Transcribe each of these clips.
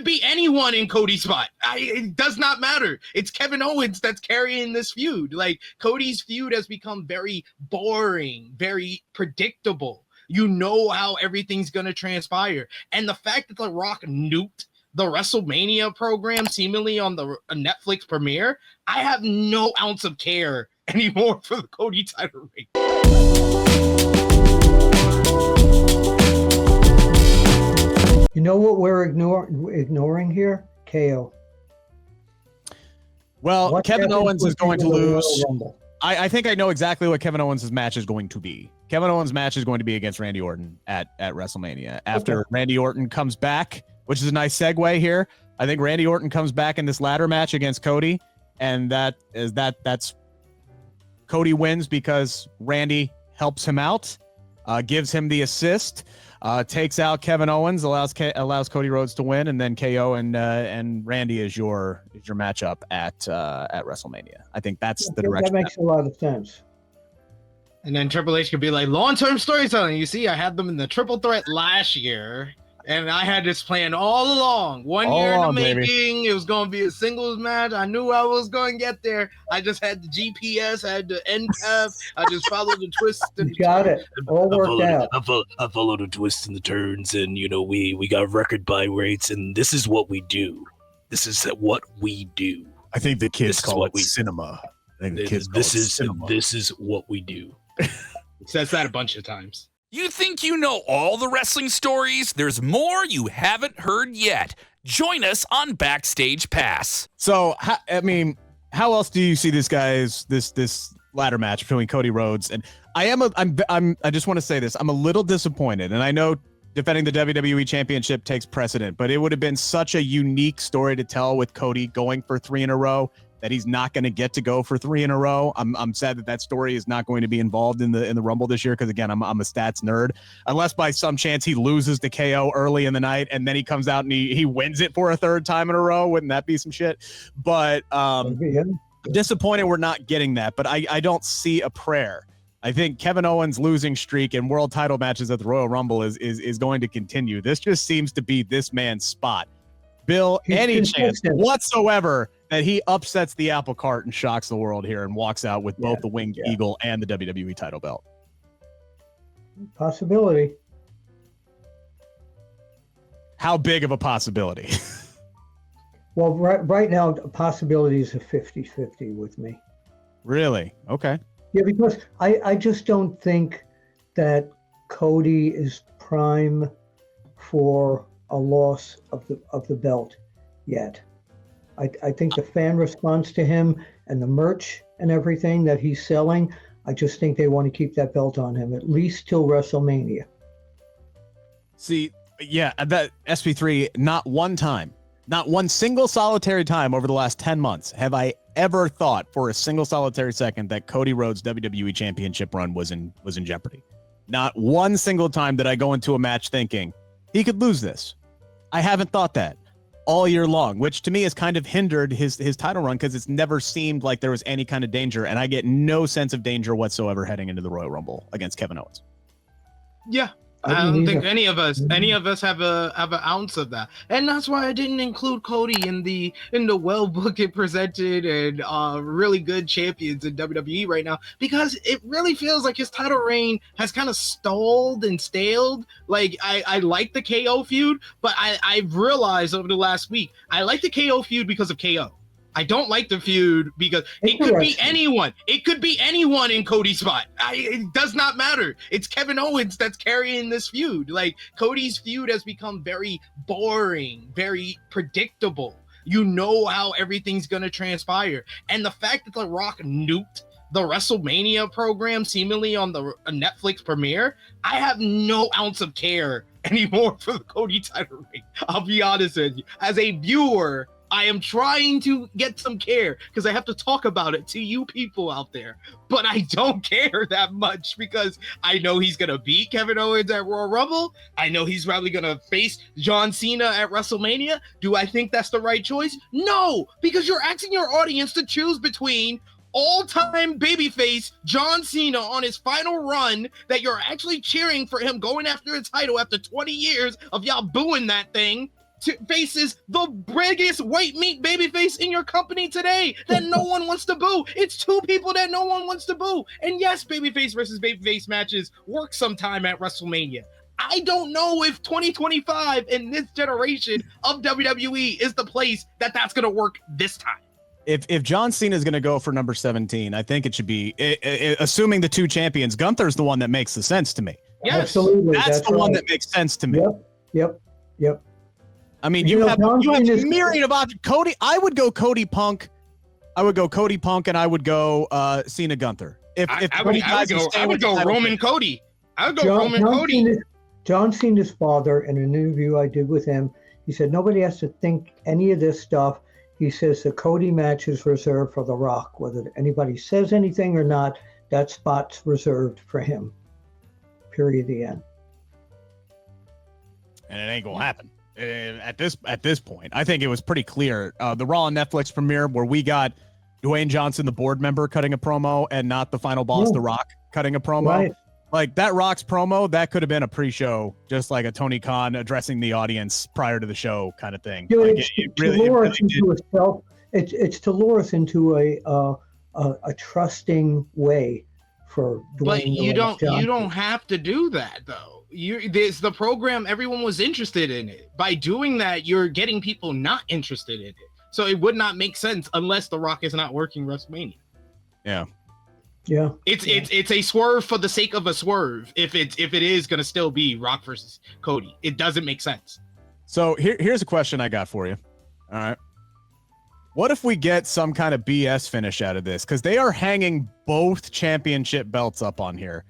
be anyone in Cody's spot. It does not matter. It's Kevin Owens that's carrying this feud. Like, Cody's feud has become very boring, very predictable. You know how everything's going to transpire. And the fact that The Rock nuked the WrestleMania program seemingly on the Netflix premiere, I have no ounce of care anymore for the Cody title reign. You know what we're ignoring here? KO. Well, What Kevin Owens is going to lose. Rumble? I think I know exactly what Kevin Owens' match is going to be. Kevin Owens' match is going to be against Randy Orton at WrestleMania. After Randy Orton comes back, which is a nice segue here. I think Randy Orton comes back in this ladder match against Cody, and that's Cody wins because Randy helps him out, gives him the assist, takes out Kevin Owens, allows Cody Rhodes to win, and then KO and Randy is your matchup at WrestleMania. I think that's the direction. That makes a lot of sense. And then Triple H could be like, long-term storytelling. You see, I had them in the triple threat last year, and I had this plan all along. One year in the making. Baby. It was going to be a singles match. I knew I was going to get there. I just had the GPS, I had the end path. I just followed the twists. You got it. All worked out. I followed the twists and the turns, and, you know, we got record buy rates, and this is what we do. This is what we do. I think the kids call it cinema. I think the kids this is what we do. It says that a bunch of times. You think you know all the wrestling stories? There's more you haven't heard yet. Join us on Backstage Pass. So, how else do you see this ladder match between Cody Rhodes and I just want to say this. I'm a little disappointed, and I know defending the WWE Championship takes precedent, but it would have been such a unique story to tell with Cody going for 3 in a row that he's not going to get to go for 3 in a row. I'm sad that story is not going to be involved in the Rumble this year because, again, I'm a stats nerd. Unless by some chance he loses to KO early in the night and then he comes out and he wins it for a 3rd time in a row. Wouldn't that be some shit? But I'm disappointed we're not getting that. But I don't see a prayer. I think Kevin Owens' losing streak in world title matches at the Royal Rumble is going to continue. This just seems to be this man's spot. Bill, any chance whatsoever that he upsets the apple cart and shocks the world here and walks out with both the Winged Eagle and the WWE title belt? Possibility. How big of a possibility? Well, right now, possibilities are 50-50 with me. Really? Okay. Yeah, because I just don't think that Cody is prime for a loss of the belt yet. I think the fan response to him and the merch and everything that he's selling, I just think they want to keep that belt on him at least till WrestleMania. See, yeah, that SP3, not one time, not one single solitary time over the last 10 months have I ever thought for a single solitary second that Cody Rhodes' WWE Championship run was in jeopardy. Not one single time did I go into a match thinking he could lose this. I haven't thought that all year long, which to me has kind of hindered his title run because it's never seemed like there was any kind of danger, and I get no sense of danger whatsoever heading into the Royal Rumble against Kevin Owens. Yeah. I don't think any of us have an ounce of that, and that's why I didn't include Cody in the well booked and presented and really good champions in WWE right now, because it really feels like his title reign has kind of stalled and staled. Like I like the KO feud, but I've realized over the last week I like the KO feud because of KO. I don't like the feud because it could be anyone. It could be anyone in Cody's spot. It does not matter. It's Kevin Owens that's carrying this feud. Like, Cody's feud has become very boring, very predictable. You know how everything's going to transpire. And the fact that The Rock nuked the WrestleMania program seemingly on the Netflix premiere, I have no ounce of care anymore for the Cody title reign. I'll be honest with you. As a viewer, I am trying to get some care because I have to talk about it to you people out there, but I don't care that much because I know he's going to beat Kevin Owens at Royal Rumble. I know he's probably going to face John Cena at WrestleMania. Do I think that's the right choice? No, because you're asking your audience to choose between all-time babyface John Cena on his final run that you're actually cheering for him going after a title after 20 years of y'all booing that thing, faces the biggest white meat babyface in your company today that no one wants to boo. It's two people that no one wants to boo. And yes, babyface versus babyface matches work sometime at WrestleMania. I don't know if 2025 in this generation of WWE is the place that's going to work this time. If John Cena is going to go for number 17, I think it should be, assuming the two champions, Gunther's the one that makes the sense to me. Yes. Absolutely. That's the one that makes sense to me. Yep. I mean, you have a myriad of options. Cody, I would go Cody Punk. I would go Cody Punk, and I would go Cena Gunther. I would go Roman Cody. I would go Roman Cody. John Cena's father, in an interview I did with him, he said nobody has to think any of this stuff. He says the Cody match is reserved for The Rock. Whether anybody says anything or not, that spot's reserved for him. Period. The end. And it ain't gonna happen at this point. I think it was pretty clear. The Raw and Netflix premiere where we got Dwayne Johnson, the board member, cutting a promo, and not the final boss, The Rock, cutting a promo. Right. Like that Rock's promo, that could have been a pre-show, just like a Tony Khan addressing the audience prior to the show kind of thing. You know, Like, it's to lure us into a trusting way for Dwayne. But you don't have to do that though. There's the program, everyone was interested in it. By doing that, you're getting people not interested in it. So it would not make sense unless The Rock is not working WrestleMania. Yeah. Yeah. It's a swerve for the sake of a swerve. If it is gonna still be Rock versus Cody, it doesn't make sense. So here's a question I got for you. All right. What if we get some kind of BS finish out of this? Because they are hanging both championship belts up on here.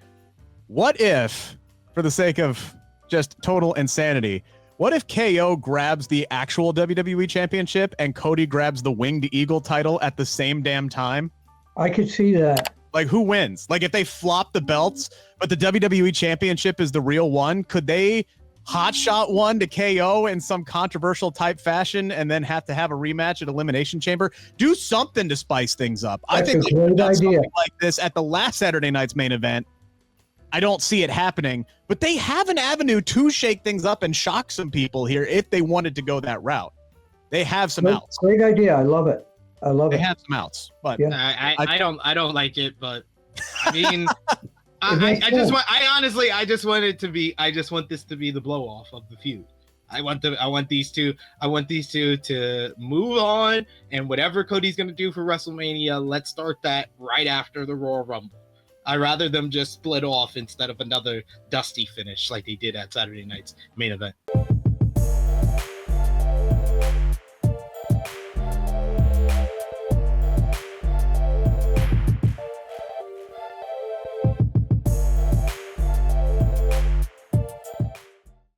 What if, for the sake of just total insanity, what if KO grabs the actual WWE championship and Cody grabs the Winged Eagle title at the same damn time? I could see that. Like, who wins? Like, if they flop the belts, but the WWE championship is the real one, could they hotshot one to KO in some controversial type fashion and then have to have a rematch at Elimination Chamber? Do something to spice things up. That's I think a great idea. Like this at the last Saturday night's main event. I don't see it happening, but they have an avenue to shake things up and shock some people here if they wanted to go that route. They have some outs. Great idea. I love it. They have some outs, but yeah. I don't like it, but I mean, I just want this to be the blow off of the feud. I want these two to move on, and whatever Cody's gonna do for WrestleMania, let's start that right after the Royal Rumble. I'd rather them just split off instead of another dusty finish like they did at Saturday night's main event.